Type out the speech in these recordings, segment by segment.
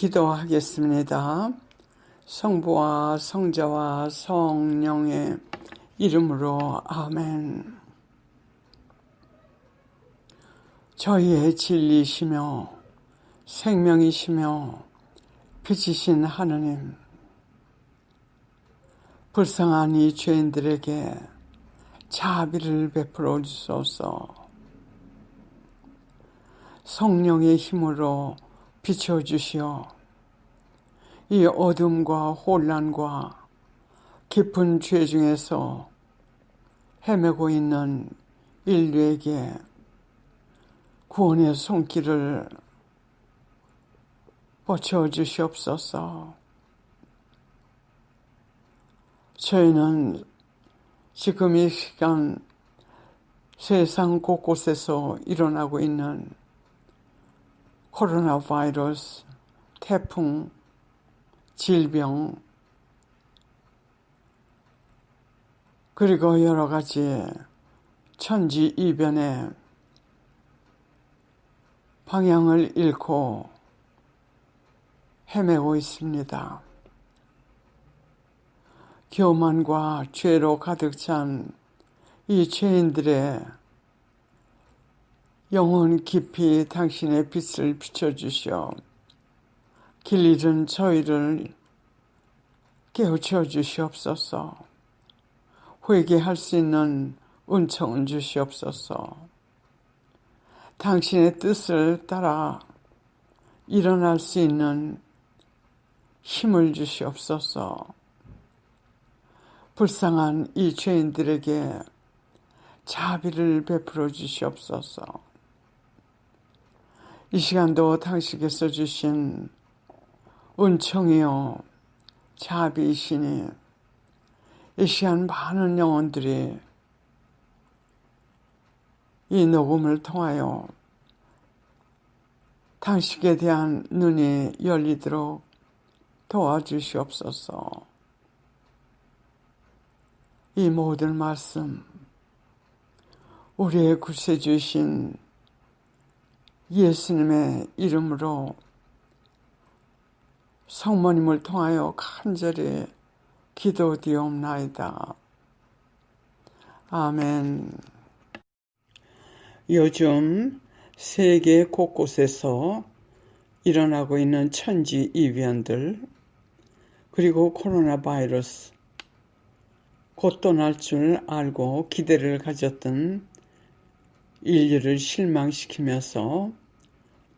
기도하겠습니다. 성부와 성자와 성령의 이름으로 아멘. 저희의 진리시며 생명이시며 빛이신 하느님, 불쌍한 이 죄인들에게 자비를 베풀어 주소서. 성령의 힘으로 비춰주시어 이 어둠과 혼란과 깊은 죄 중에서 헤매고 있는 인류에게 구원의 손길을 뻗쳐 주시옵소서. 저희는 지금 이 시간 세상 곳곳에서 일어나고 있는 코로나 바이러스, 태풍, 질병, 그리고 여러 가지 천지이변의 방향을 잃고 헤매고 있습니다. 교만과 죄로 가득 찬 이 죄인들의 영혼 깊이 당신의 빛을 비춰주시어 길 잃은 저희를 깨우쳐 주시옵소서. 회개할 수 있는 은총을 주시옵소서. 당신의 뜻을 따라 일어날 수 있는 힘을 주시옵소서. 불쌍한 이 죄인들에게 자비를 베풀어 주시옵소서. 이 시간도 당신께서 주신 은총이요 자비이시니 이 시간 많은 영혼들이 이 녹음을 통하여 당신에 대한 눈이 열리도록 도와주시옵소서. 이 모든 말씀 우리의 구세주이신 예수님의 이름으로 성모님을 통하여 간절히 기도드리옵나이다. 아멘. 요즘 세계 곳곳에서 일어나고 있는 천지이변들, 그리고 코로나 바이러스, 곧 떠날 줄 알고 기대를 가졌던 인류를 실망시키면서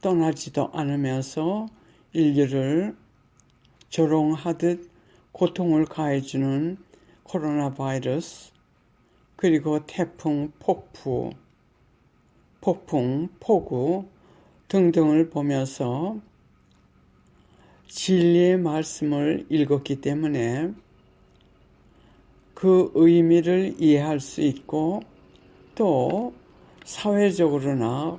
떠나지도 않으면서 인류를 조롱하듯 고통을 가해주는 코로나 바이러스, 그리고 태풍, 폭풍, 폭우 등등을 보면서 진리의 말씀을 읽었기 때문에 그 의미를 이해할 수 있고 또 사회적으로나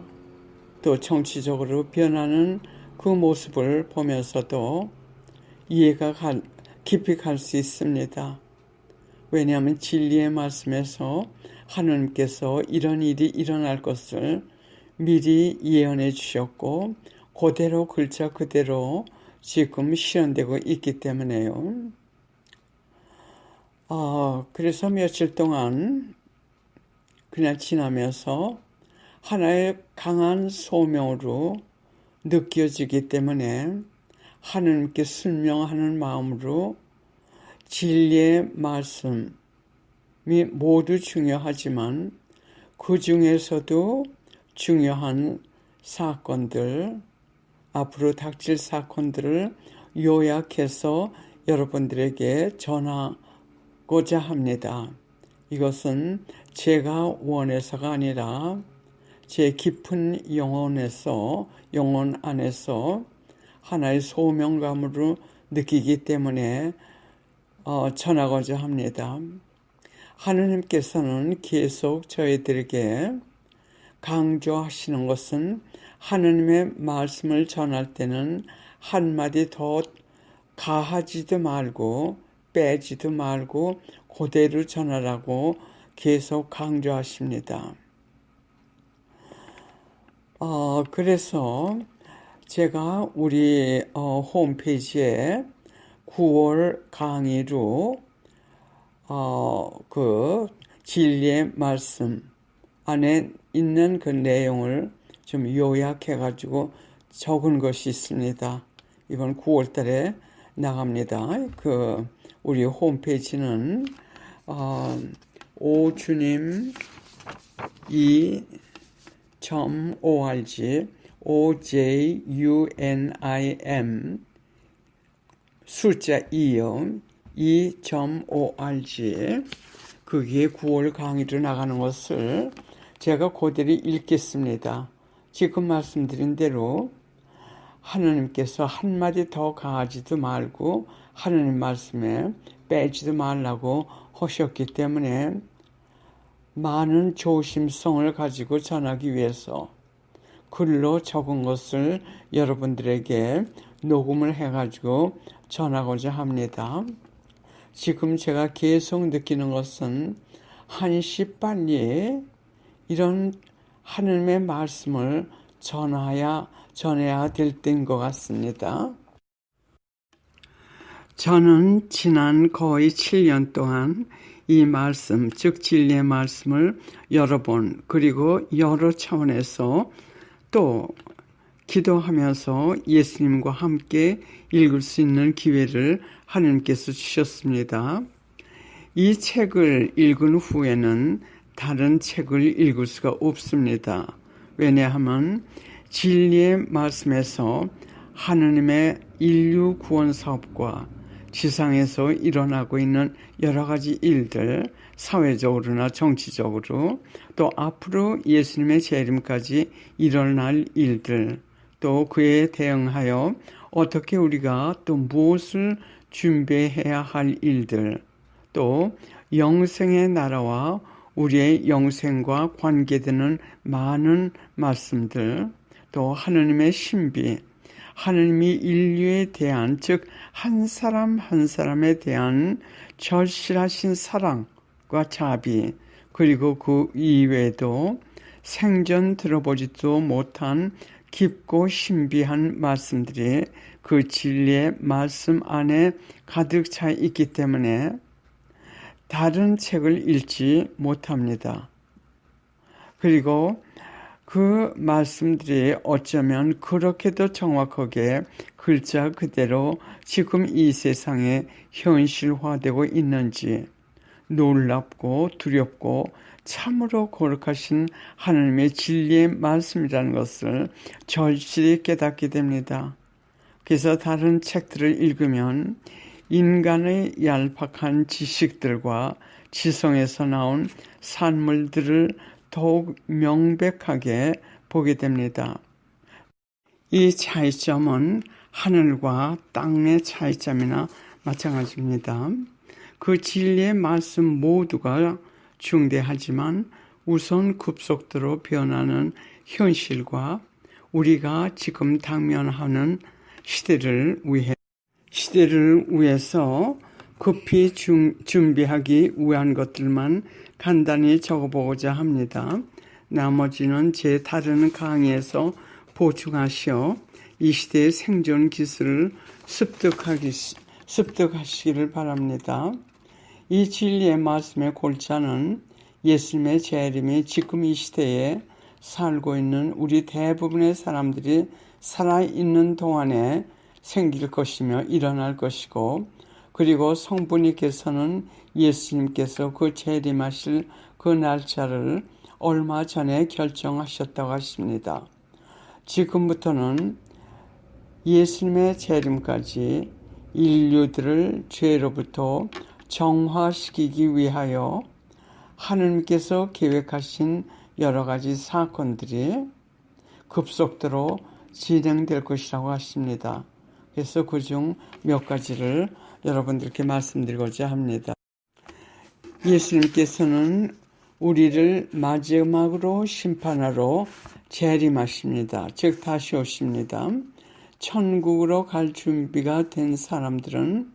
또 정치적으로 변하는 그 모습을 보면서도 이해가 깊이 갈 수 있습니다. 왜냐하면 진리의 말씀에서 하나님께서 이런 일이 일어날 것을 미리 예언해 주셨고 그대로 글자 그대로 지금 실현되고 있기 때문에요. 그래서 며칠 동안 그냥 지나면서 하나의 강한 소명으로 느껴지기 때문에 하나님께 순명하는 마음으로 진리의 말씀이 모두 중요하지만 그 중에서도 중요한 사건들, 앞으로 닥칠 사건들을 요약해서 여러분들에게 전하고자 합니다. 이것은 제가 원해서가 아니라 제 깊은 영혼 안에서 하나의 소명감으로 느끼기 때문에 전하고자 합니다. 하느님께서는 계속 저희들에게 강조하시는 것은 하느님의 말씀을 전할 때는 한마디 더 가하지도 말고 빼지도 말고 그대로 전하라고 계속 강조하십니다. 그래서 제가 우리 홈페이지에 9월 강의로 그 진리의 말씀 안에 있는 그 내용을 좀 요약해가지고 적은 것이 있습니다. 이번 9월 달에 나갑니다. 그 우리 홈페이지는 오주님 .org OJUNIM 숫자 2요 2.org 그게 9월 강의로 나가는 것을 제가 그대로 읽겠습니다. 지금 말씀드린 대로 하나님께서 한마디 더 가하지도 말고 하나님 말씀에 빼지도 말라고 하셨기 때문에 많은 조심성을 가지고 전하기 위해서 글로 적은 것을 여러분들에게 녹음을 해가지고 전하고자 합니다. 지금 제가 계속 느끼는 것은 한시 빨리 이런 하나님의 말씀을 전해야 될 때인 것 같습니다. 저는 지난 거의 7년 동안 이 말씀, 즉 진리의 말씀을 여러 번 그리고 여러 차원에서 또 기도하면서 예수님과 함께 읽을 수 있는 기회를 하나님께서 주셨습니다. 이 책을 읽은 후에는 다른 책을 읽을 수가 없습니다. 왜냐하면 진리의 말씀에서 하나님의 인류 구원 사업과 지상에서 일어나고 있는 여러 가지 일들, 사회적으로나 정치적으로 또 앞으로 예수님의 재림까지 일어날 일들, 또 그에 대응하여 어떻게 우리가 또 무엇을 준비해야 할 일들, 또 영생의 나라와 우리의 영생과 관계되는 많은 말씀들, 또 하나님의 신비, 하나님이 인류에 대한 즉 한 사람 한 사람에 대한 절실하신 사랑과 자비 그리고 그 이외에도 생전 들어보지도 못한 깊고 신비한 말씀들이 그 진리의 말씀 안에 가득 차 있기 때문에 다른 책을 읽지 못합니다. 그리고 그 말씀들이 어쩌면 그렇게도 정확하게 글자 그대로 지금 이 세상에 현실화되고 있는지 놀랍고 두렵고 참으로 거룩하신 하나님의 진리의 말씀이라는 것을 절실히 깨닫게 됩니다. 그래서 다른 책들을 읽으면 인간의 얄팍한 지식들과 지성에서 나온 산물들을 더욱 명백하게 보게 됩니다. 이 차이점은 하늘과 땅의 차이점이나 마찬가지입니다. 그 진리의 말씀 모두가 중대하지만 우선 급속도로 변하는 현실과 우리가 지금 당면하는 시대를 위해서 급히 준비하기 위한 것들만 간단히 적어보고자 합니다. 나머지는 제 다른 강의에서 보충하시어 이 시대의 생존 기술을 습득하시기를 바랍니다. 이 진리의 말씀의 골자는 예수님의 재림이 지금 이 시대에 살고 있는 우리 대부분의 사람들이 살아있는 동안에 생길 것이며 일어날 것이고 그리고 성부님께서는 예수님께서 그 재림하실 그 날짜를 얼마 전에 결정하셨다고 하십니다. 지금부터는 예수님의 재림까지 인류들을 죄로부터 정화시키기 위하여 하나님께서 계획하신 여러 가지 사건들이 급속도로 진행될 것이라고 하십니다. 그래서 그중 몇 가지를 여러분들께 말씀드리고자 합니다. 예수님께서는 우리를 마지막으로 심판하러 재림하십니다. 즉 다시 오십니다. 천국으로 갈 준비가 된 사람들은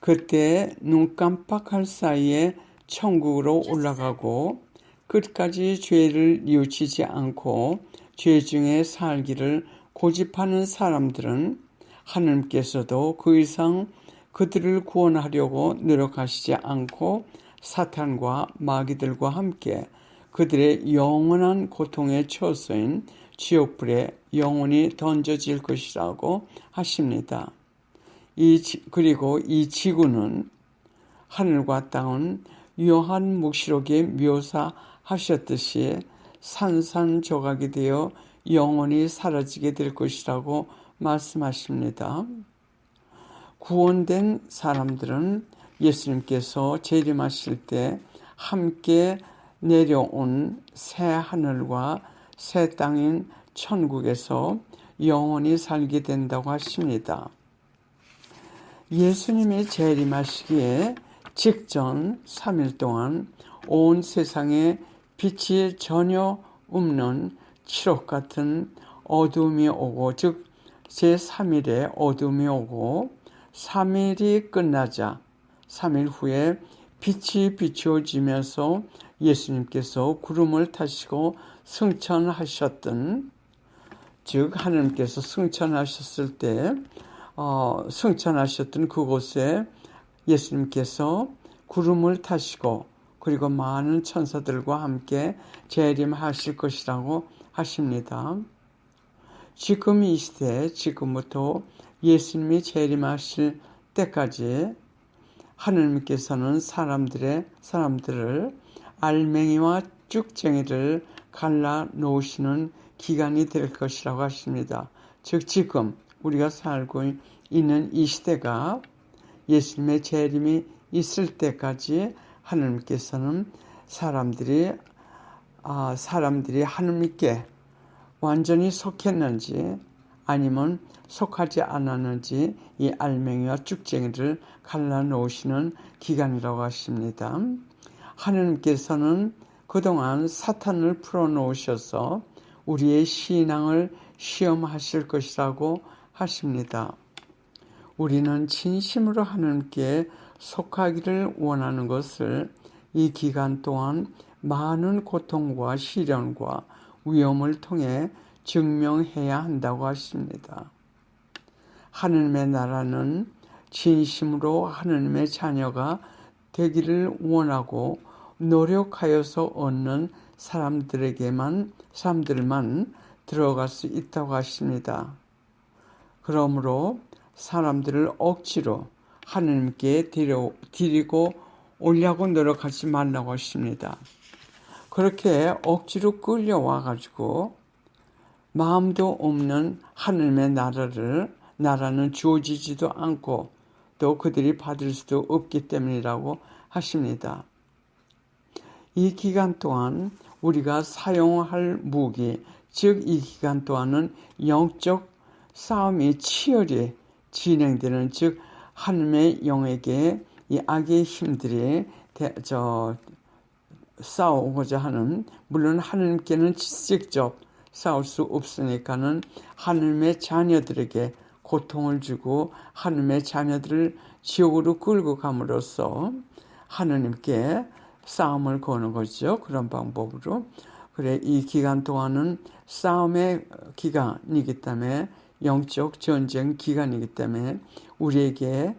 그때 눈 깜빡할 사이에 천국으로 올라가고 끝까지 죄를 뉘우치지 않고 죄 중에 살기를 고집하는 사람들은 하나님께서도 그 이상 그들을 구원하려고 노력하시지 않고 사탄과 마귀들과 함께 그들의 영원한 고통의 처소인 지옥불에 영원히 던져질 것이라고 하십니다. 그리고 이 지구는 하늘과 땅은 요한 묵시록에 묘사하셨듯이 산산조각이 되어 영원히 사라지게 될 것이라고 말씀하십니다. 구원된 사람들은 예수님께서 재림하실 때 함께 내려온 새 하늘과 새 땅인 천국에서 영원히 살게 된다고 하십니다. 예수님이 재림하시기에 직전 3일 동안 온 세상에 빛이 전혀 없는 칠흑 같은 어둠이 오고, 즉 제3일에 어둠이 오고 3일이 끝나자 3일 후에 빛이 비추어지면서 예수님께서 구름을 타시고 승천하셨던, 즉 하나님께서 승천하셨을 때 승천하셨던 그곳에 예수님께서 구름을 타시고 그리고 많은 천사들과 함께 재림하실 것이라고 하십니다. 지금 이 시대, 지금부터 예수님이 재림하실 때까지 하나님께서는 사람들을 알맹이와 쭉쟁이를 갈라 놓으시는 기간이 될 것이라고 하십니다. 즉 지금 우리가 살고 있는 이 시대가 예수님의 재림이 있을 때까지 하나님께서는 사람들이 하나님께 완전히 속했는지 아니면 속하지 않았는지 이 알맹이와 쭉쟁이를 갈라놓으시는 기간이라고 하십니다. 하나님께서는 그동안 사탄을 풀어놓으셔서 우리의 신앙을 시험하실 것이라고 하십니다. 우리는 진심으로 하나님께 속하기를 원하는 것을 이 기간 동안 많은 고통과 시련과 위험을 통해 증명해야 한다고 하십니다. 하나님의 나라는 진심으로 하나님의 자녀가 되기를 원하고 노력하여서 얻는 사람들만 들어갈 수 있다고 하십니다. 그러므로 사람들을 억지로 하나님께 드리고 오려고 노력하지 말라고 하십니다. 그렇게 억지로 끌려와가지고 마음도 없는 하나님의 나라는 주어지지도 않고 또 그들이 받을 수도 없기 때문이라고 하십니다. 이 기간 동안 우리가 사용할 무기, 즉 이 기간 동안은 영적 싸움이 치열히 진행되는, 즉 하나님의 영에게 이 악의 힘들이 싸우고자 하는, 물론 하나님께는 직접 싸울 수 없으니까는 하나님의 자녀들에게 고통을 주고 하나님의 자녀들을 지옥으로 끌고 감으로써 하나님께 싸움을 거는 거죠. 그런 방법으로. 그래, 이 기간 동안은 싸움의 기간이기 때문에, 영적 전쟁 기간이기 때문에 우리에게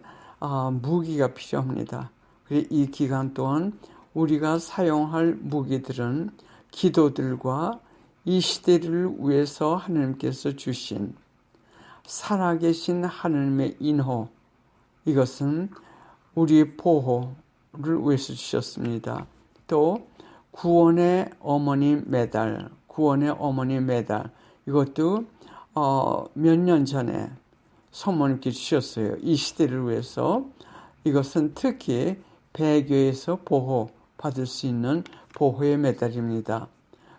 무기가 필요합니다. 그래, 이 기간 동안 우리가 사용할 무기들은 기도들과 이 시대를 위해서 하나님께서 주신 살아계신 하나님의 인호, 이것은 우리의 보호를 위해서 주셨습니다. 또 구원의 어머니 메달, 이것도 몇 년 전에 성모님께 주셨어요. 이 시대를 위해서. 이것은 특히 배교에서 보호받을 수 있는 보호의 메달입니다.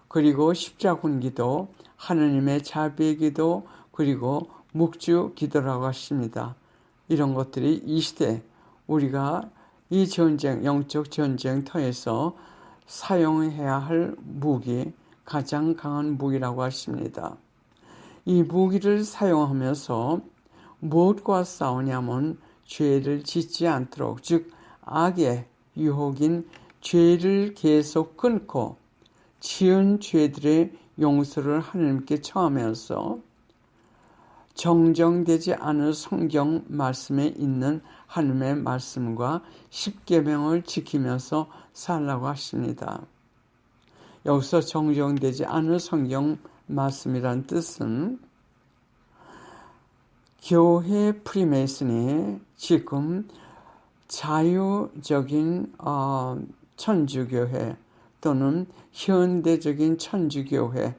그리고 십자군기도, 하나님의 자비의 기도, 그리고 묵주 기도라고 하십니다. 이런 것들이 이 시대 우리가 이 전쟁, 영적 전쟁터에서 사용해야 할 무기, 가장 강한 무기라고 하십니다. 이 무기를 사용하면서 무엇과 싸우냐면 죄를 짓지 않도록, 즉 악의 유혹인 죄를 계속 끊고 지은 죄들의 용서를 하나님께 청하면서 정정되지 않은 성경 말씀에 있는 하나님의 말씀과 십계명을 지키면서 살라고 하십니다. 여기서 정정되지 않은 성경 말씀이란 뜻은 교회 프리메이슨이 지금 자유적인 천주교회 또는 현대적인 천주교회를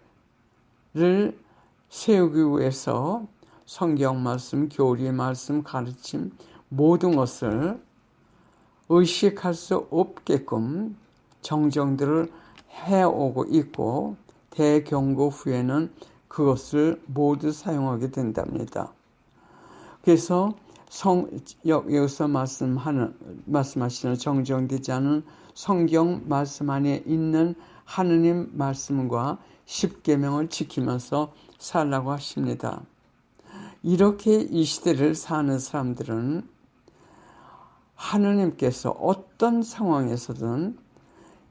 세우기 위해서 성경 말씀, 교리 말씀, 가르침 모든 것을 의식할 수 없게끔 정정들을 해오고 있고 대경고 후에는 그것을 모두 사용하게 된답니다. 그래서 여기서 말씀하시는 정정되지 않은 성경 말씀 안에 있는 하느님 말씀과 십계명을 지키면서 살라고 하십니다. 이렇게 이 시대를 사는 사람들은 하느님께서 어떤 상황에서든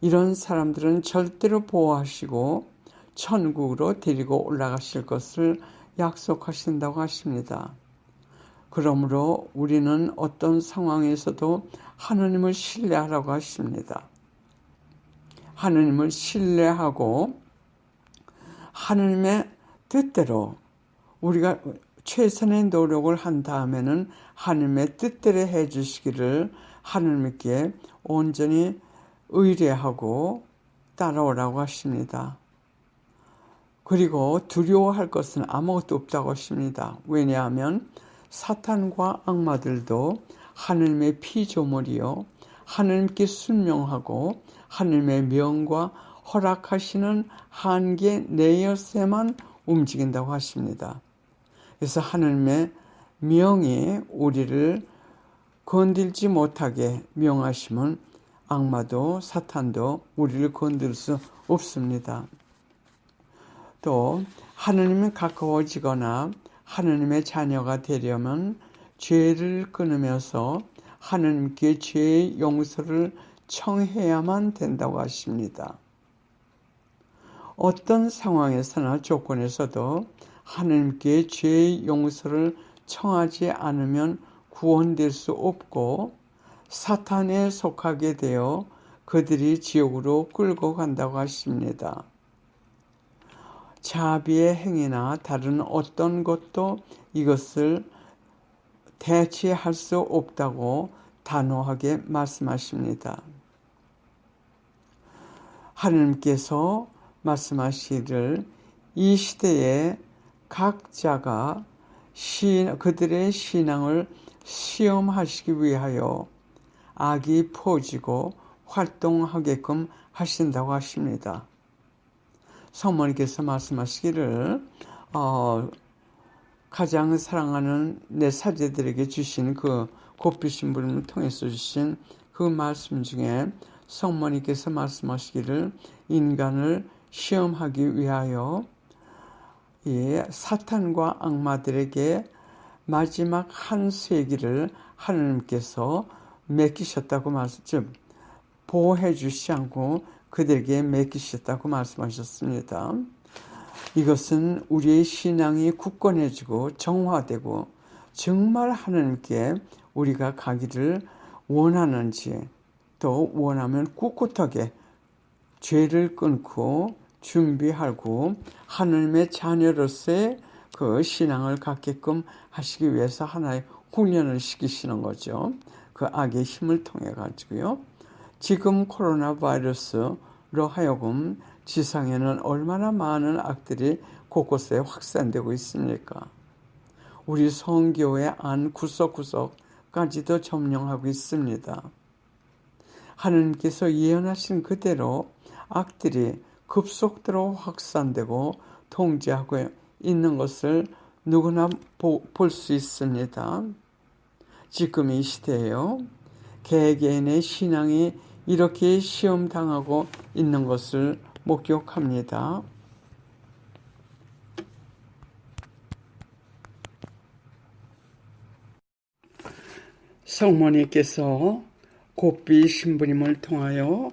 이런 사람들은 절대로 보호하시고 천국으로 데리고 올라가실 것을 약속하신다고 하십니다. 그러므로 우리는 어떤 상황에서도 하느님을 신뢰하라고 하십니다. 하느님을 신뢰하고 하느님의 뜻대로 우리가 최선의 노력을 한 다음에는 하느님의 뜻대로 해주시기를 하느님께 온전히 의뢰하고 따라오라고 하십니다. 그리고 두려워할 것은 아무것도 없다고 하십니다. 왜냐하면 사탄과 악마들도 하느님의 피조물이요 하느님께 순명하고 하느님의 명과 허락하시는 한계 내에서만 움직인다고 하십니다. 그래서 하느님의 명이 우리를 건들지 못하게 명하시면 악마도 사탄도 우리를 건들 수 없습니다. 또 하느님이 가까워지거나 하느님의 자녀가 되려면 죄를 끊으면서 하느님께 죄의 용서를 청해야만 된다고 하십니다. 어떤 상황에서나 조건에서도 하느님께 죄의 용서를 청하지 않으면 구원될 수 없고 사탄에 속하게 되어 그들이 지옥으로 끌고 간다고 하십니다. 자비의 행위나 다른 어떤 것도 이것을 대체할 수 없다고 단호하게 말씀하십니다. 하느님께서 말씀하시기를 이 시대에 각자가 그들의 신앙을 시험하시기 위하여 악이 퍼지고 활동하게끔 하신다고 하십니다. 성모님께서 말씀하시기를 가장 사랑하는 내 사제들에게 주신 그 곱비신 분을 통해서 주신 그 말씀 중에 성모님께서 말씀하시기를 인간을 시험하기 위하여 이 사탄과 악마들에게 마지막 한 세기를 하느님께서 맡기셨다고 즉 보호해 주시지 않고 그들에게 맡기셨다고 말씀하셨습니다. 이것은 우리의 신앙이 굳건해지고 정화되고 정말 하느님께 우리가 가기를 원하는지 또 원하면 꿋꿋하게 죄를 끊고 준비하고 하느님의 자녀로서의 그 신앙을 갖게끔 하시기 위해서 하나의 훈련을 시키시는 거죠. 그 악의 힘을 통해 가지고요. 지금 코로나 바이러스로 하여금 지상에는 얼마나 많은 악들이 곳곳에 확산되고 있습니까? 우리 성교회 안 구석구석까지도 점령하고 있습니다. 하느님께서 예언하신 그대로 악들이 급속도로 확산되고 통제하고 있는 것을 누구나 볼 수 있습니다. 지금 이 시대에요. 개개인의 신앙이 이렇게 시험당하고 있는 것을 목격합니다. 성모님께서 곱비 신부님을 통하여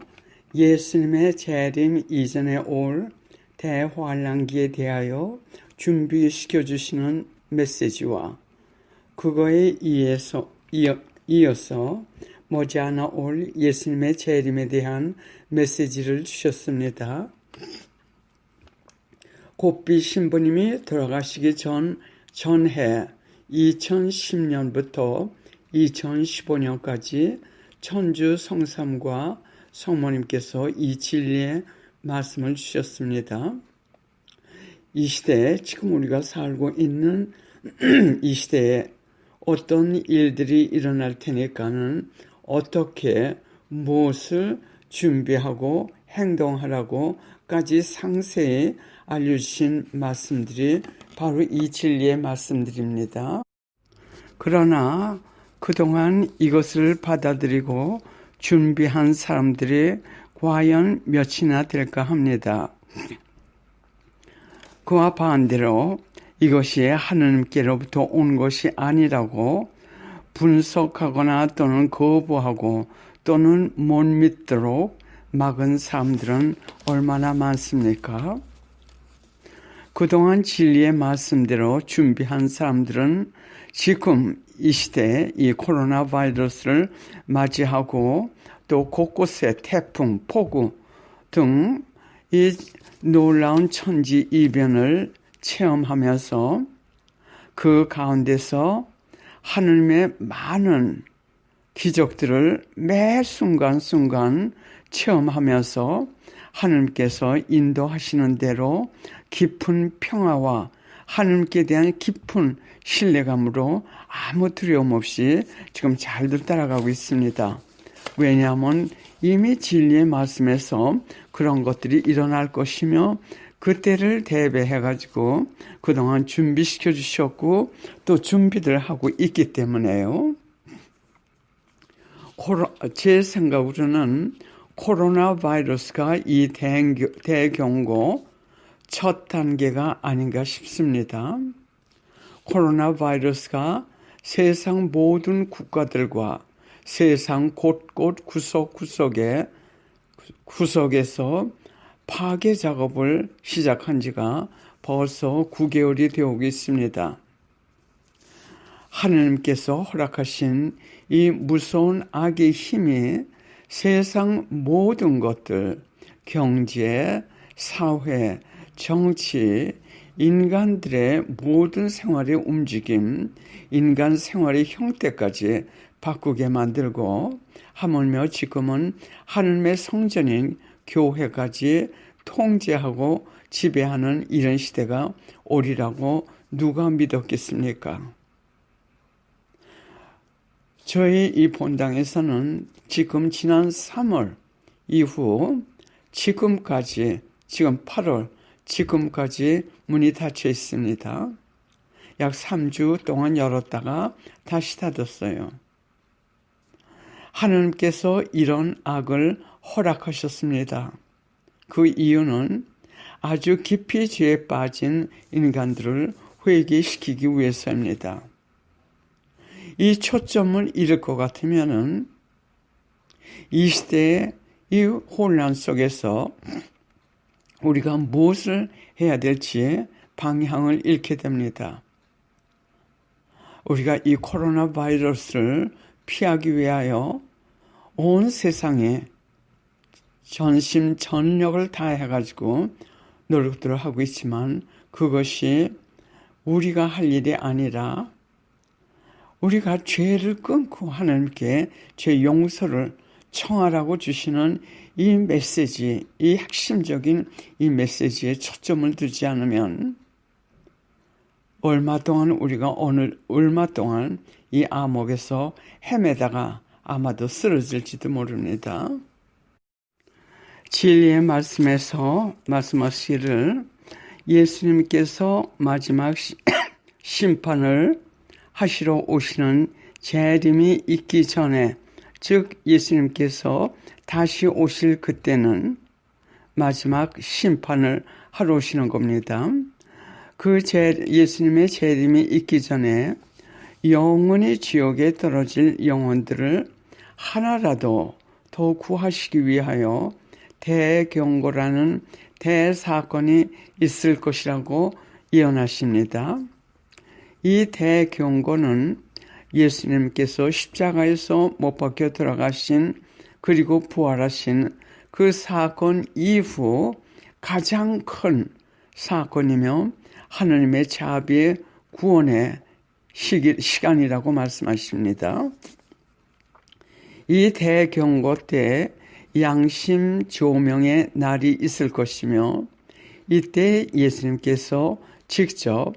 예수님의 재림 이전에 올 대환란기에 대하여 준비시켜 주시는 메시지와 그거에 이어서 머지않아 올 예수님의 재림에 대한 메시지를 주셨습니다. 고삐 신부님이 돌아가시기 전해 2010년부터 2015년까지 천주 성삼과 성모님께서 이 진리의 말씀을 주셨습니다. 이 시대에 지금 우리가 살고 있는 이 시대에 어떤 일들이 일어날 테니까는 어떻게 무엇을 준비하고 행동하라고까지 상세히 알려주신 말씀들이 바로 이 진리의 말씀들입니다. 그러나 그동안 이것을 받아들이고 준비한 사람들이 과연 몇이나 될까 합니다. 그와 반대로 이것이 하느님께로부터 온 것이 아니라고 분석하거나 또는 거부하고 또는 못 믿도록 막은 사람들은 얼마나 많습니까? 그동안 진리의 말씀대로 준비한 사람들은 지금 이 시대에 이 코로나 바이러스를 맞이하고 또 곳곳에 태풍, 폭우 등 이 놀라운 천지 이변을 체험하면서 그 가운데서 하느님의 많은 기적들을 매 순간순간 체험하면서 하느님께서 인도하시는 대로 깊은 평화와 하느님께 대한 깊은 신뢰감으로 아무 두려움 없이 지금 잘들 따라가고 있습니다. 왜냐하면 이미 진리의 말씀에서 그런 것들이 일어날 것이며 그때를 대비해가지고 그동안 준비시켜 주셨고 또 준비를 하고 있기 때문에요. 제 생각으로는 코로나 바이러스가 이 대경고 첫 단계가 아닌가 싶습니다. 코로나 바이러스가 세상 모든 국가들과 세상 곳곳 구석에서 파괴 작업을 시작한 지가 벌써 9개월이 되고 있습니다. 하느님께서 허락하신 이 무서운 악의 힘이 세상 모든 것들, 경제, 사회, 정치, 인간들의 모든 생활의 움직임, 인간 생활의 형태까지 바꾸게 만들고 하물며 지금은 하느님의 성전인 교회까지 통제하고 지배하는 이런 시대가 오리라고 누가 믿었겠습니까? 저희 이 본당에서는 지금 지난 3월 이후 지금까지 지금 8월 지금까지 문이 닫혀 있습니다. 약 3주 동안 열었다가 다시 닫았어요. 하느님께서 이런 악을 허락하셨습니다. 그 이유는 아주 깊이 죄에 빠진 인간들을 회개시키기 위해서입니다. 이 초점을 잃을 것 같으면은 이 시대의 이 혼란 속에서 우리가 무엇을 해야 될지 방향을 잃게 됩니다. 우리가 이 코로나 바이러스를 피하기 위하여 온 세상에 전심전력을 다해가지고 노력들을 하고 있지만 그것이 우리가 할 일이 아니라 우리가 죄를 끊고 하나님께 죄 용서를 청하라고 주시는 이 메시지, 이 핵심적인 이 메시지에 초점을 두지 않으면 얼마 동안 이 암흑에서 헤매다가 아마도 쓰러질지도 모릅니다. 진리의 말씀에서 말씀하시기를 예수님께서 마지막 심판을 하시러 오시는 재림이 있기 전에, 즉 예수님께서 다시 오실 그때는 마지막 심판을 하러 오시는 겁니다. 예수님의 재림이 있기 전에 영원히 지옥에 떨어질 영혼들을 하나라도 더 구하시기 위하여 대경고라는 대사건이 있을 것이라고 예언하십니다. 이 대경고는 예수님께서 십자가에서 못 박혀 돌아가신 그리고 부활하신 그 사건 이후 가장 큰 사건이며 하나님의 자비의 구원의 시간이라고 말씀하십니다. 이 대경고 때 양심 조명의 날이 있을 것이며 이때 예수님께서 직접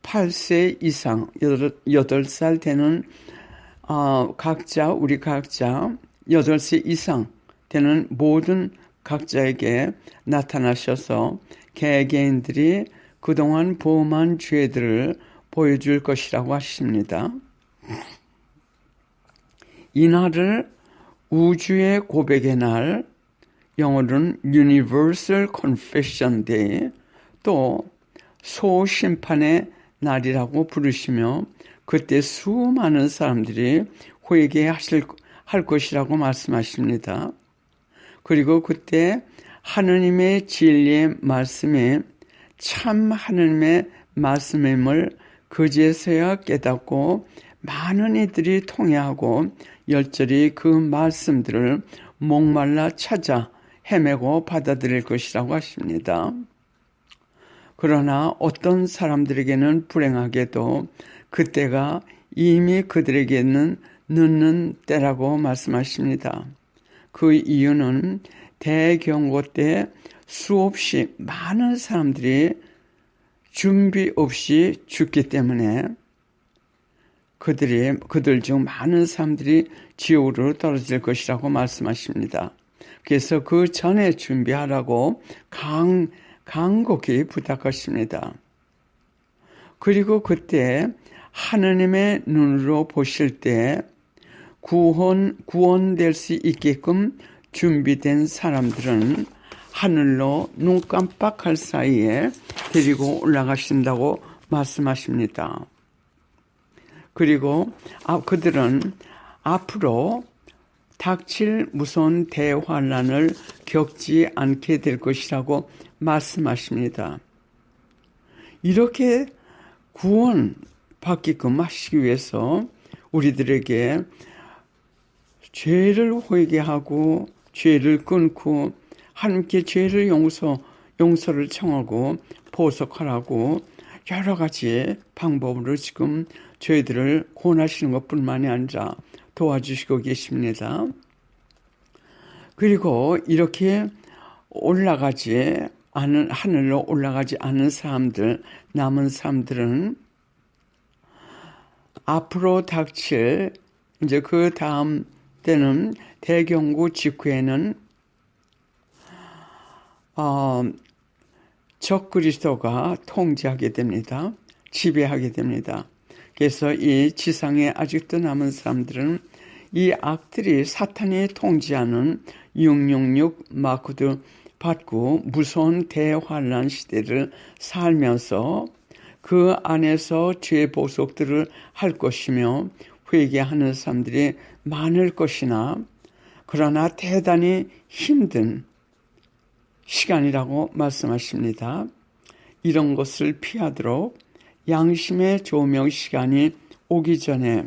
8세 이상 8살 되는 우리 각자 8세 이상 되는 모든 각자에게 나타나셔서 개개인들이 그동안 범한 죄들을 보여줄 것이라고 하십니다. 이 날을 우주의 고백의 날, 영어로는 Universal Confession Day, 또 소심판의 날이라고 부르시며 그때 수많은 사람들이 회개할 것이라고 말씀하십니다. 그리고 그때 하느님의 진리의 말씀이 참 하느님의 말씀임을 그제서야 깨닫고 많은 이들이 통회하고 열절히 그 말씀들을 목말라 찾아 헤매고 받아들일 것이라고 하십니다. 그러나 어떤 사람들에게는 불행하게도 그때가 이미 그들에게는 늦는 때라고 말씀하십니다. 그 이유는 대경고 때 수없이 많은 사람들이 준비 없이 죽기 때문에 그들 중 많은 사람들이 지옥으로 떨어질 것이라고 말씀하십니다. 그래서 그 전에 준비하라고 간곡히 부탁하십니다. 그리고 그때 하느님의 눈으로 보실 때 구원될 수 있게끔 준비된 사람들은 하늘로 눈 깜빡할 사이에 데리고 올라가신다고 말씀하십니다. 그리고 그들은 앞으로 닥칠 무서운 대환난을 겪지 않게 될 것이라고 말씀하십니다. 이렇게 구원받게끔 하시기 위해서 우리들에게 죄를 회개하고 죄를 끊고 하나님께 죄를 용서를 청하고 보석하라고 여러 가지 방법으로 지금 저희들을 권하시는 것뿐만이 아니라 도와주시고 계십니다. 그리고 이렇게 하늘로 올라가지 않은 사람들, 남은 사람들은 앞으로 닥칠 이제 그 다음 때는 대경고 직후에는 적그리스도가 통제하게 됩니다. 지배하게 됩니다. 그래서 이 지상에 아직도 남은 사람들은 이 악들이 사탄이 통제하는 666 마크도 받고 무서운 대환난 시대를 살면서 그 안에서 죄 보속들을 할 것이며 회개하는 사람들이 많을 것이나 그러나 대단히 힘든 시간이라고 말씀하십니다. 이런 것을 피하도록 양심의 조명 시간이 오기 전에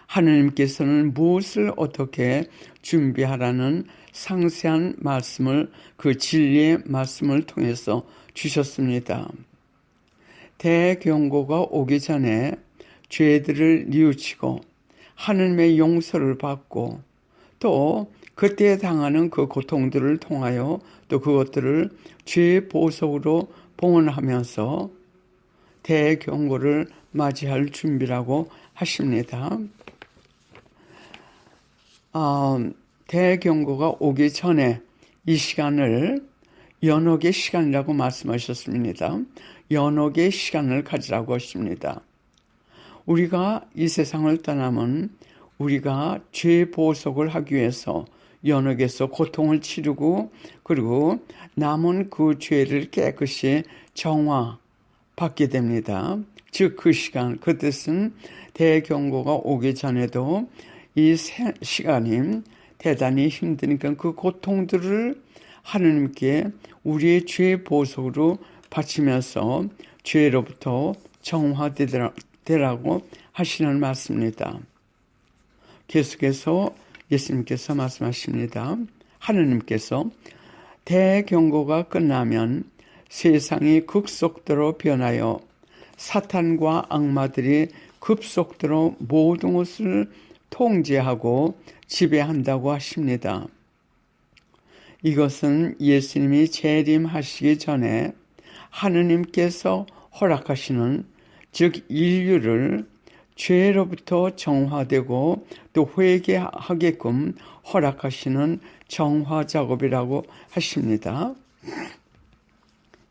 하나님께서는 무엇을 어떻게 준비하라는 상세한 말씀을 그 진리의 말씀을 통해서 주셨습니다. 대경고가 오기 전에 죄들을 뉘우치고 하나님의 용서를 받고 또 그때 당하는 그 고통들을 통하여 또 그것들을 죄 보석으로 봉헌하면서 대경고를 맞이할 준비라고 하십니다. 대경고가 오기 전에 이 시간을 연옥의 시간이라고 말씀하셨습니다. 연옥의 시간을 가지라고 하십니다. 우리가 이 세상을 떠나면 우리가 죄 보석을 하기 위해서 연옥에서 고통을 치르고 그리고 남은 그 죄를 깨끗이 정화받게 됩니다. 즉 그 시간, 그 뜻은 대경고가 오기 전에도 이 시간이 대단히 힘드니까 그 고통들을 하나님께 우리의 죄 보석으로 바치면서 죄로부터 정화되라고 하시는 말씀입니다. 계속해서 예수님께서 말씀하십니다. 하느님께서 대경고가 끝나면 세상이 급속도로 변하여 사탄과 악마들이 급속도로 모든 것을 통제하고 지배한다고 하십니다. 이것은 예수님이 재림하시기 전에 하느님께서 허락하시는, 즉 인류를 죄로부터 정화되고 또 회개하게끔 허락하시는 정화 작업이라고 하십니다.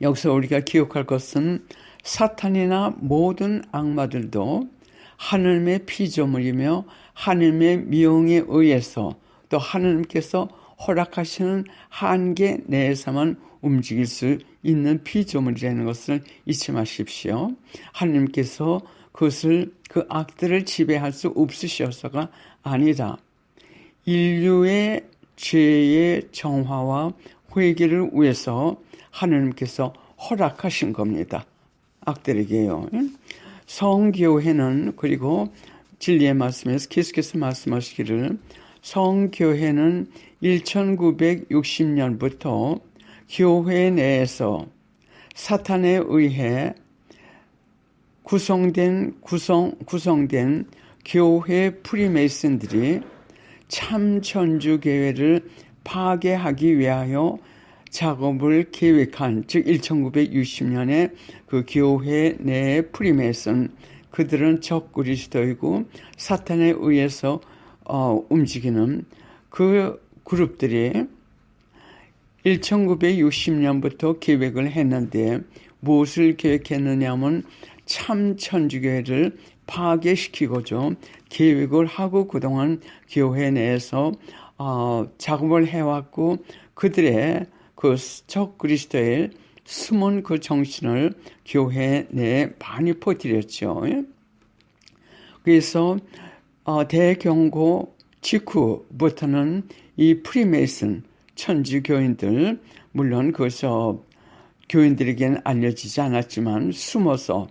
여기서 우리가 기억할 것은 사탄이나 모든 악마들도 하느님의 피조물이며 하느님의 명에 의해서 또 하느님께서 허락하시는 한계 내에서만 움직일 수 있는 피조물이라는 것을 잊지 마십시오. 하느님께서 그 악들을 지배할 수 없으셔서가 아니라 인류의 죄의 정화와 회개를 위해서 하느님께서 허락하신 겁니다. 악들에게요. 성교회는, 그리고 진리의 말씀에서 계속해서 말씀하시기를, 성교회는 1960년부터 교회 내에서 사탄에 의해 구성된 교회 프리메이슨들이 참천주교회를 파괴하기 위하여 작업을 계획한, 즉 1960년에 그 교회 내의 프리메이슨, 그들은 적 그리스도이고 사탄에 의해서 움직이는 그 그룹들이 1960년부터 계획을 했는데 무엇을 계획했느냐면 참천주교회를 파괴시키고죠. 계획을 하고 그동안 교회 내에서 작업을 해왔고 그들의 그 적 그리스도의 숨은 그 정신을 교회 내에 많이 퍼뜨렸죠. 그래서 대경고 직후부터는 이 프리메이슨 천주교인들, 물론 그것서 교인들에게는 알려지지 않았지만 숨어서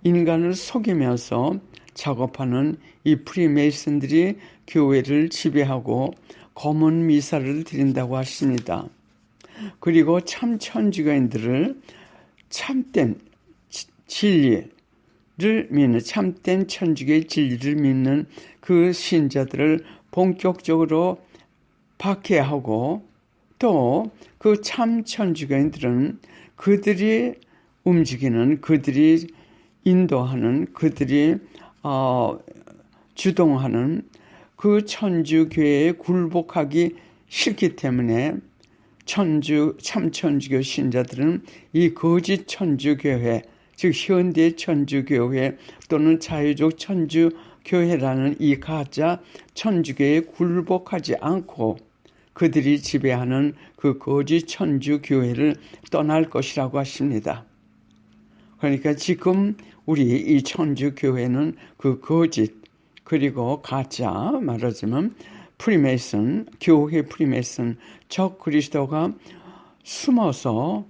인간을 속이면서 작업하는 이 프리메이슨들이 교회를 지배하고 검은 미사를 드린다고 하십니다. 그리고 참 천주교인들을 참된 진리를 믿는, 참된 천주교의 진리를 믿는 그 신자들을 본격적으로 박해하고, 또 그 참 천주교인들은 그들이 움직이는, 그들이 인도하는, 그들이 주동하는 그 천주교회에 굴복하기 싫기 때문에 참 천주교 신자들은 이 거짓 천주교회, 즉 현대 천주교회 또는 자유적 천주교회라는 이 가짜 천주교회에 굴복하지 않고 그들이 지배하는 그 거짓 천주교회를 떠날 것이라고 하십니다. 그러니까 지금 우리 이 천주교회는 그 거짓, 그리고 가짜, 말하자면 프리메이슨, 교회 프리메이슨, 적 그리스도가 숨어서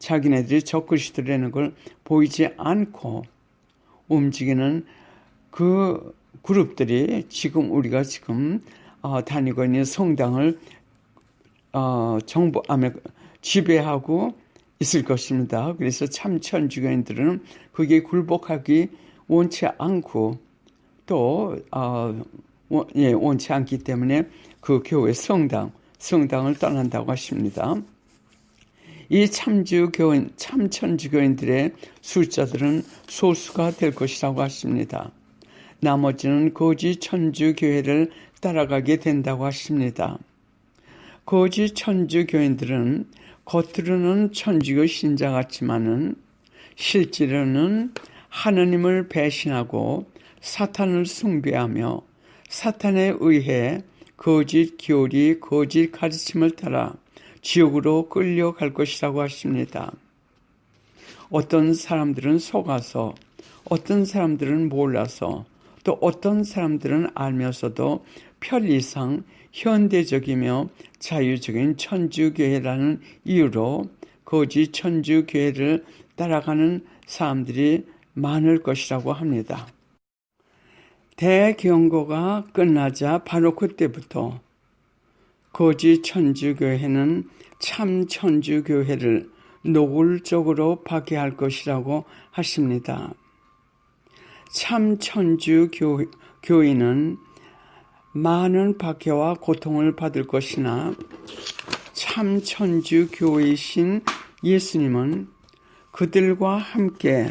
자기네들이 적 그리스도라는 걸 보이지 않고 움직이는 그 그룹들이 우리가 지금 다니고 있는 성당을 지배하고 있을 것입니다. 그래서 참 천주교인들은 그게 굴복하기 원치 않고 또 원치 않기 때문에 그 교회 성당을 떠난다고 하십니다. 이 참천주교인들의 숫자들은 소수가 될 것이라고 하십니다. 나머지는 거짓 천주교회를 따라가게 된다고 하십니다. 거짓 천주교인들은 겉으로는 천주교 신자 같지만은 실제로는 하느님을 배신하고 사탄을 숭배하며 사탄에 의해 거짓 교리, 거짓 가르침을 따라 지옥으로 끌려갈 것이라고 하십니다. 어떤 사람들은 속아서, 어떤 사람들은 몰라서, 또 어떤 사람들은 알면서도 편리상 현대적이며 자유적인 천주교회라는 이유로 거짓 천주교회를 따라가는 사람들이 많을 것이라고 합니다. 대경고가 끝나자 바로 그때부터 거짓 천주교회는 참 천주교회를 노골적으로 파괴할 것이라고 하십니다. 참 천주교인은 많은 박해와 고통을 받을 것이나 참 천주교이신 예수님은 그들과 함께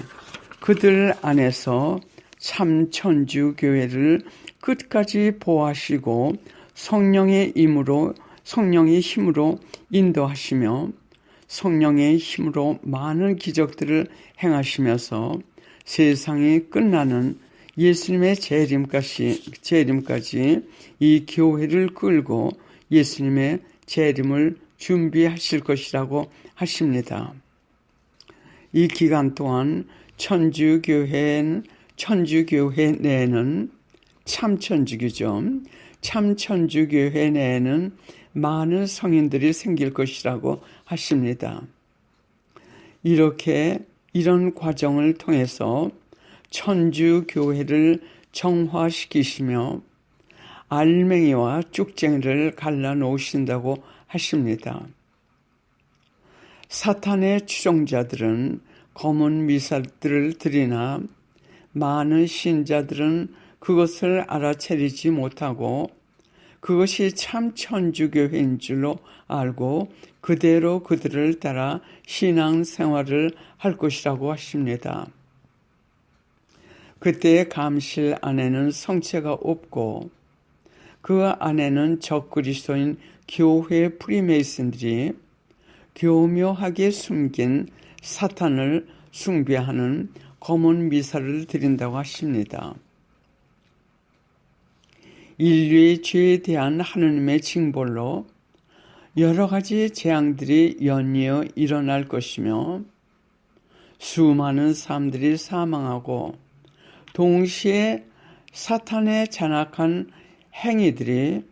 그들 안에서 참 천주교회를 끝까지 보호하시고 성령의 힘으로 인도하시며 성령의 힘으로 많은 기적들을 행하시면서 세상이 끝나는 예수님의 재림까지 이 교회를 끌고 예수님의 재림을 준비하실 것이라고 하십니다. 이 기간 동안 천주교회 내에는 참천주교죠. 참천주교회 내에는 많은 성인들이 생길 것이라고 하십니다. 이런 과정을 통해서 천주교회를 정화시키시며 알맹이와 쭉쟁이를 갈라놓으신다고 하십니다. 사탄의 추종자들은 검은 미사들을 드리나 많은 신자들은 그것을 알아차리지 못하고 그것이 참 천주교회인 줄로 알고 그대로 그들을 따라 신앙생활을 할 것이라고 하십니다. 그때의 감실 안에는 성체가 없고 그 안에는 적그리스도인 교회 프리메이슨들이 교묘하게 숨긴 사탄을 숭배하는 검은 미사를 드린다고 하십니다. 인류의 죄에 대한 하느님의 징벌로 여러 가지 재앙들이 연이어 일어날 것이며 수많은 사람들이 사망하고 동시에 사탄의 잔악한 행위들이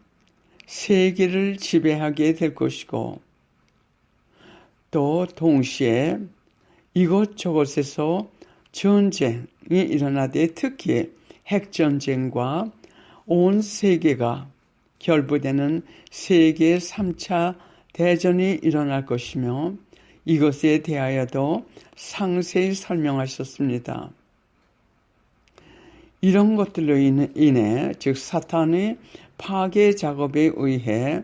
세계를 지배하게 될 것이고 또 동시에 이곳저곳에서 전쟁이 일어나되 특히 핵전쟁과 온 세계가 결부되는 세계 3차 대전이 일어날 것이며 이것에 대하여도 상세히 설명하셨습니다. 이런 것들로 인해 즉 사탄의 파괴 작업에 의해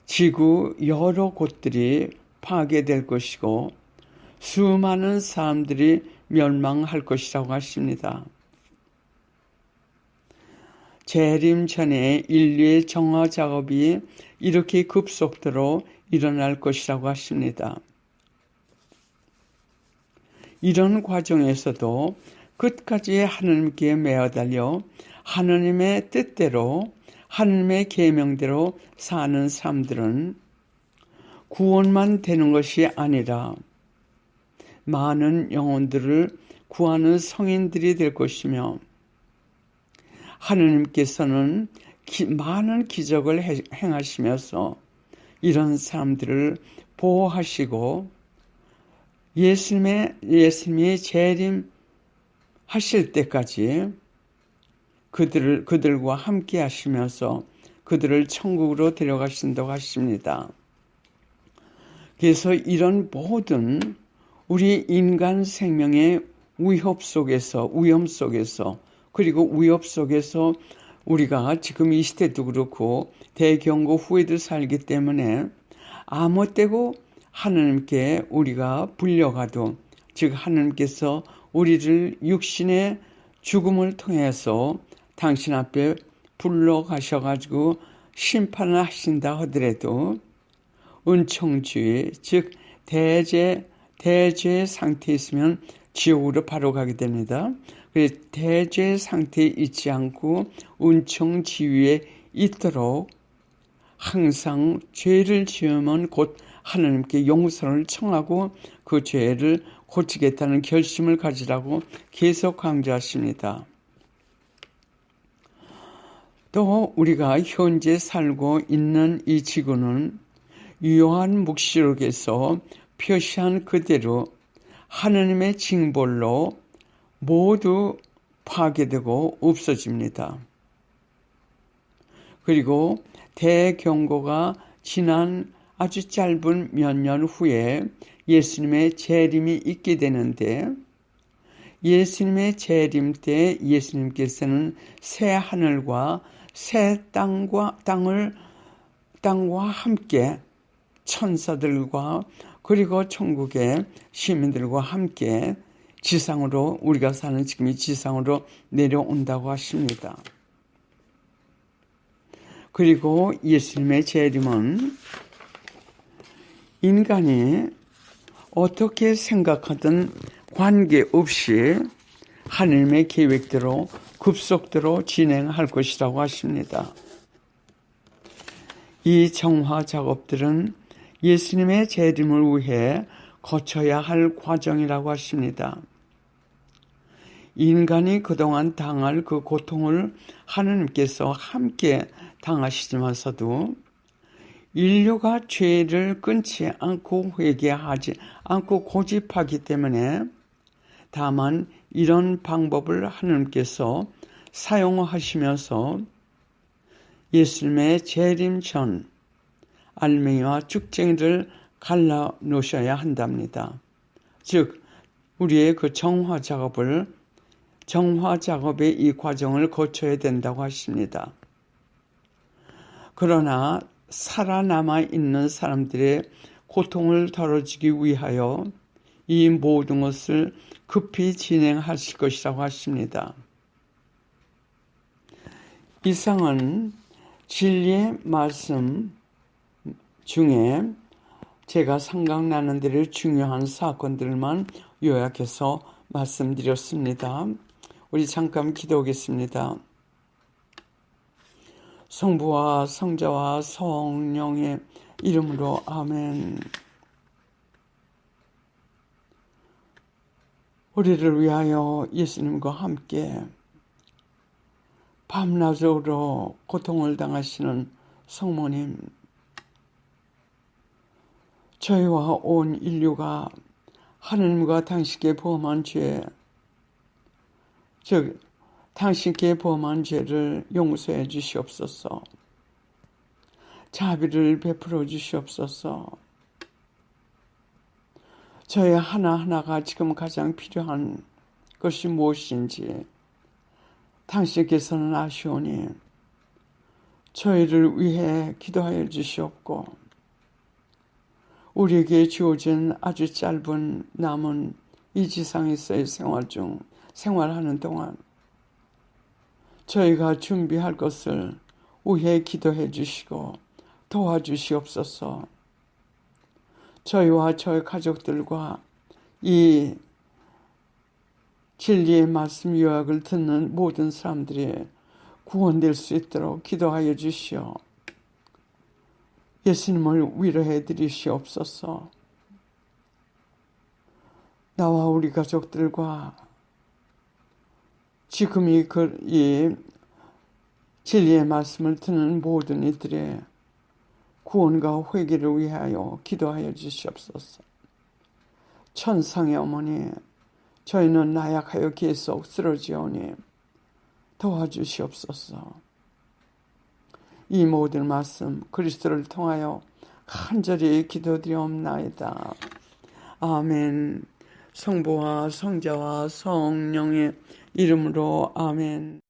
지구 여러 곳들이 파괴될 것이고 수많은 사람들이 멸망할 것이라고 하십니다. 재림 전에 인류의 정화 작업이 이렇게 급속도로 일어날 것이라고 하십니다. 이런 과정에서도 끝까지 하나님께 매어달려 하나님의 뜻대로 하나님의 계명대로 사는 사람들은 구원만 되는 것이 아니라 많은 영혼들을 구하는 성인들이 될 것이며 하느님께서는 많은 기적을 행하시면서 이런 사람들을 보호하시고 예수님이 재림하실 때까지 그들과 함께 하시면서 그들을 천국으로 데려가신다고 하십니다. 그래서 이런 모든 우리 인간 생명의 위험 속에서 그리고 위협 속에서 우리가 지금 이 시대도 그렇고 대경고 후에도 살기 때문에 아무 때고 하나님께 우리가 불려가도 즉 하나님께서 우리를 육신의 죽음을 통해서 당신 앞에 불러가셔가지고 심판을 하신다 하더라도 은총주의 즉 대죄 상태에 있으면 지옥으로 바로 가게 됩니다. 대죄 상태에 있지 않고 은총지위에 있도록 항상 죄를 지으면 곧 하나님께 용서를 청하고 그 죄를 고치겠다는 결심을 가지라고 계속 강조하십니다. 또 우리가 현재 살고 있는 이 지구는 요한 묵시록에서 표시한 그대로 하느님의 징벌로 모두 파괴되고 없어집니다. 그리고 대경고가 지난 아주 짧은 몇 년 후에 예수님의 재림이 있게 되는데, 예수님의 재림 때 예수님께서는 새 하늘과 새 땅과 함께 천사들과 그리고 천국의 시민들과 함께 지상으로, 우리가 사는 지금 이 지상으로 내려온다고 하십니다. 그리고 예수님의 재림은 인간이 어떻게 생각하든 관계없이 하나님의 계획대로 급속도로 진행할 것이라고 하십니다. 이 정화 작업들은 예수님의 재림을 위해 거쳐야 할 과정이라고 하십니다. 인간이 그동안 당할 그 고통을 하나님께서 함께 당하시지만서도 인류가 죄를 끊지 않고 회개하지 않고 고집하기 때문에 다만 이런 방법을 하나님께서 사용하시면서 예수님의 재림 전 알맹이와 쭉쟁이를 갈라 놓으셔야 한답니다. 즉 우리의 그 정화 작업의 이 과정을 거쳐야 된다고 하십니다. 그러나 살아남아 있는 사람들의 고통을 덜어주기 위하여 이 모든 것을 급히 진행하실 것이라고 하십니다. 이상은 진리의 말씀 중에 제가 생각나는 대로 중요한 사건들만 요약해서 말씀드렸습니다. 우리 잠깐 기도하겠습니다. 성부와 성자와 성령의 이름으로 아멘. 우리를 위하여 예수님과 함께 밤낮으로 고통을 당하시는 성모님, 저희와 온 인류가 하느님과 당신께 범한 죄, 즉 당신께 범한 죄를 용서해 주시옵소서. 자비를 베풀어 주시옵소서. 저희 하나하나가 지금 가장 필요한 것이 무엇인지 당신께서는 아시오니 저희를 위해 기도하여 주시옵고, 우리에게 주어진 아주 짧은 남은 이 지상에서의 생활하는 동안 저희가 준비할 것을 위해 기도해 주시고 도와주시옵소서. 저희와 저희 가족들과 이 진리의 말씀 요약을 듣는 모든 사람들이 구원될 수 있도록 기도하여 주시오. 예수님을 위로해 드리시옵소서. 나와 우리 가족들과 지금 이 진리의 말씀을 듣는 모든 이들의 구원과 회개를 위하여 기도하여 주시옵소서. 천상의 어머니, 저희는 나약하여 계속 쓰러지오니 도와주시옵소서. 이 모든 말씀 그리스도를 통하여 간절히 기도드리옵나이다. 아멘. 성부와 성자와 성령의 이름으로 아멘.